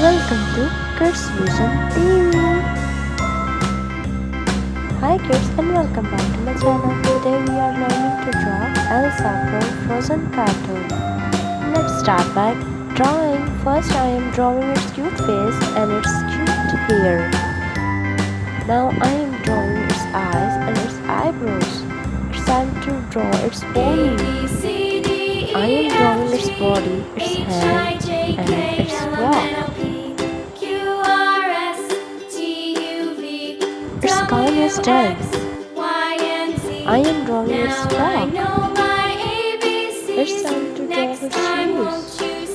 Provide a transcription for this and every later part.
Welcome to KidsVision TV. Hi kids and welcome back to my channel. Today we are learning to draw Elsa from Frozen cartoon. Let's start by drawing. First I am drawing its cute face and its cute hair. Now I am drawing its eyes and its eyebrows. It's time to draw its body. I am drawing its body, its hand and its frog. Its gun is dead. I am drawing its frog. It's time to draw its shoes.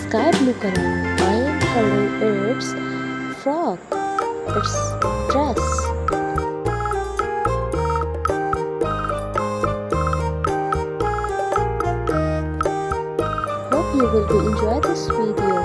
Sky blue color. I am coloring its frog, its dress. Hope you will enjoy this video.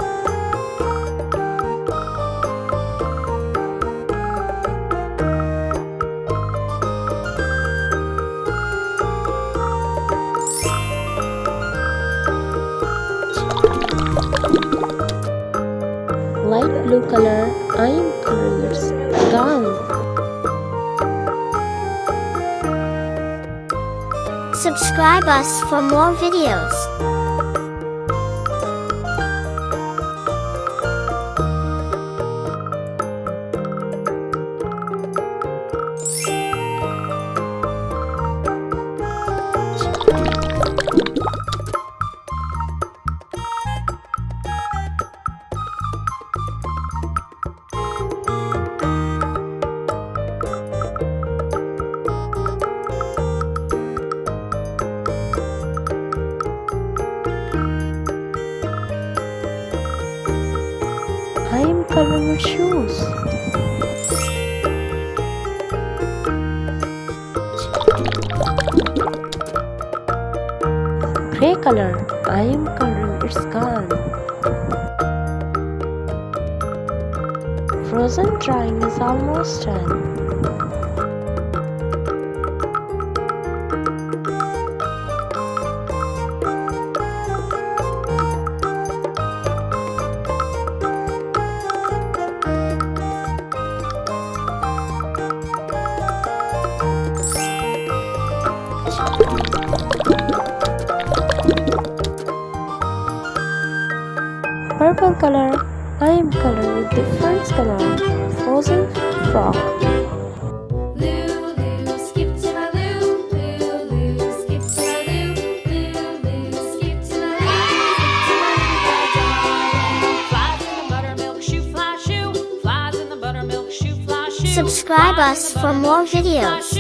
Light blue color, I am coloring its gun. Subscribe us for more videos. I am coloring its shoes. Gray color, I am coloring its gun. Frozen drawing is almost done. Purple color, I am coloring different color, frozen frog. Lulu, skip to my loo, Lulu, skip to my loo, Lulu, skip to my loo, flies in the buttermilk shoe, fly shoe, flies in the buttermilk shoe, fly shoe. Subscribe us for more videos.